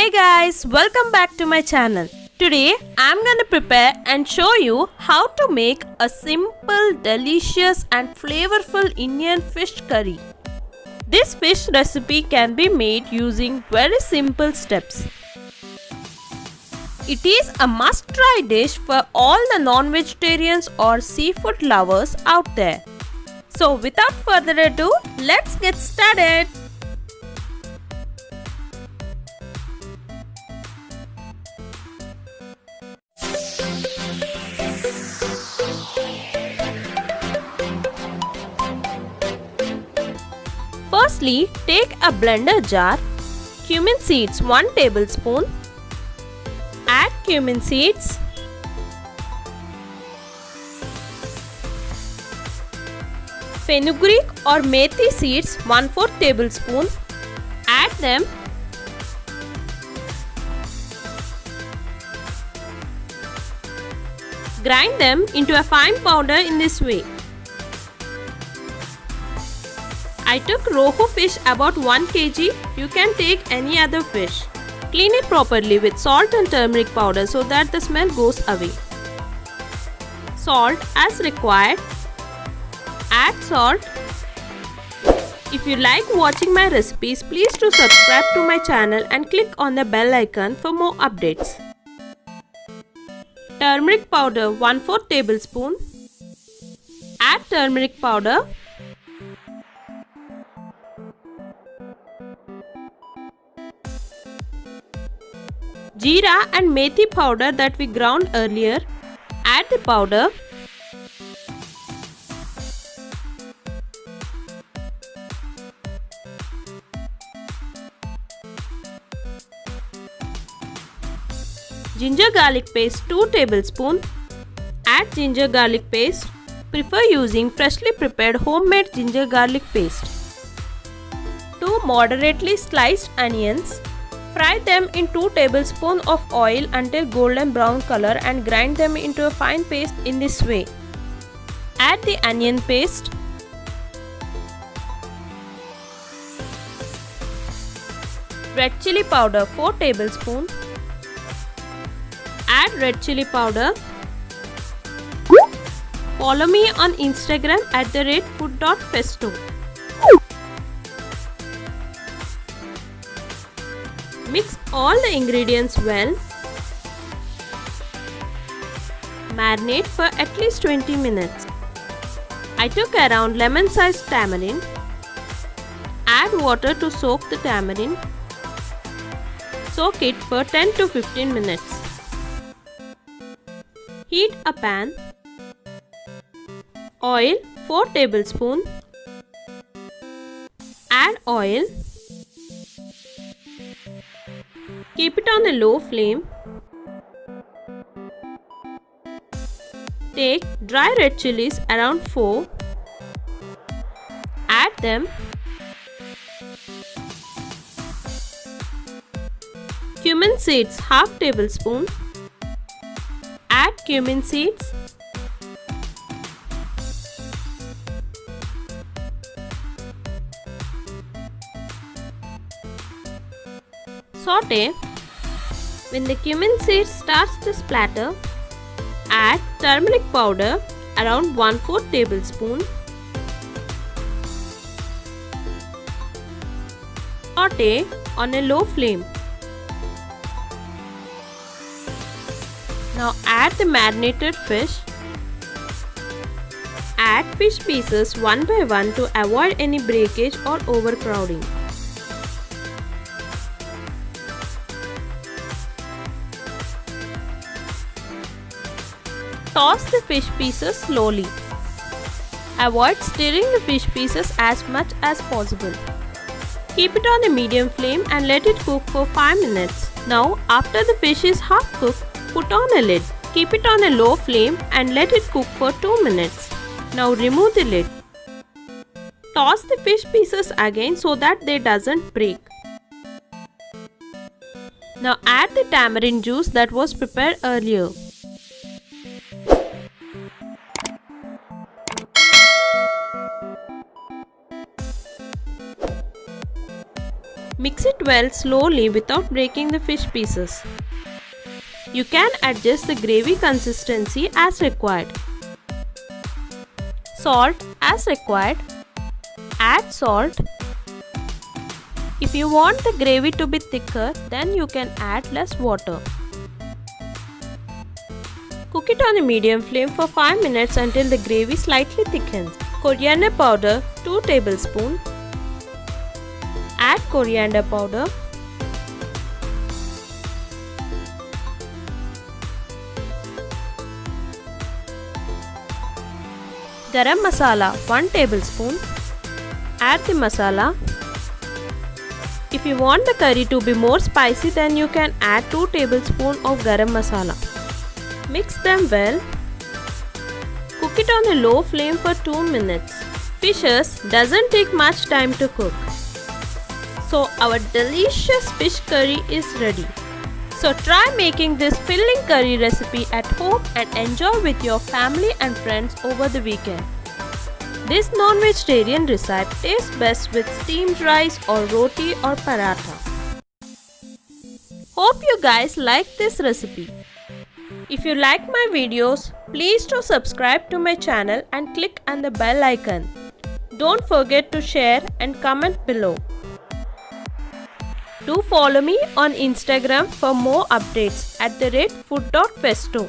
Hey guys, welcome back to my channel. Today I'm gonna prepare and show you how to make a simple, delicious and flavorful Indian fish curry. This fish recipe can be made using very simple steps. It is a must-try dish for all the non-vegetarians or seafood lovers out there. So without further ado, let's get started. Firstly, take a blender jar, cumin seeds 1 tablespoon, add cumin seeds, fenugreek or methi seeds 1/4 tablespoon, add them, grind them into a fine powder in this way. I took rohu fish about 1 kg. You can take any other fish. Clean it properly with salt and turmeric powder so that the smell goes away. Salt as required. Add salt. If you like watching my recipes, please do subscribe to my channel and click on the bell icon for more updates. Turmeric powder 1/4 tablespoon. Add turmeric powder. Jeera and methi powder that we ground earlier, add the powder. Ginger garlic paste 2 tablespoon. Add ginger garlic paste. Prefer using freshly prepared homemade ginger garlic paste. 2 moderately sliced onions. Fry them in 2 tablespoons of oil until golden brown color and grind them into a fine paste in this way. Add the onion paste. Red chili powder 4 tablespoons. Add red chili powder. Follow me on Instagram @food.festo. Mix all the ingredients well. Marinate for at least 20 minutes. I took around lemon-sized tamarind. Add water to soak the tamarind. Soak it for 10 to 15 minutes. Heat a pan. Oil 4 tablespoons. Add oil. Keep it on a low flame. Take dry red chilies around 4. Add them. Cumin seeds half tablespoon. Add cumin seeds. Saute. When the cumin seeds starts to splatter, add turmeric powder around 1/4 tablespoon. Saute on a low flame. Now add the marinated fish. Add fish pieces one by one to avoid any breakage or overcrowding. Toss the fish pieces slowly. Avoid stirring the fish pieces as much as possible. Keep it on a medium flame and let it cook for 5 minutes. Now, after the fish is half cooked, put on a lid. Keep it on a low flame and let it cook for 2 minutes. Now remove the lid. Toss the fish pieces again so that they doesn't break. Now add the tamarind juice that was prepared earlier. Mix Mix it well slowly without breaking the fish pieces. You can adjust the gravy consistency as required. Salt as required. Add salt. If you want the gravy to be thicker, then you can add less water. Cook it on a medium flame for 5 minutes until the gravy slightly thickens. Coriander powder 2 tablespoons. Add coriander powder. Garam masala 1 tablespoon. Add the masala. If you want the curry to be more spicy, then you can add 2 tablespoons of garam masala. Mix them well. Cook it on a low flame for 2 minutes. Fishes doesn't take much time to cook. So our delicious fish curry is ready. So try making this filling curry recipe at home and enjoy with your family and friends over the weekend. This non-vegetarian recipe tastes best with steamed rice or roti or paratha. Hope you guys like this recipe. If you like my videos, please do subscribe to my channel and click on the bell icon. Don't forget to share and comment below. Do follow me on Instagram for more updates @food.festo.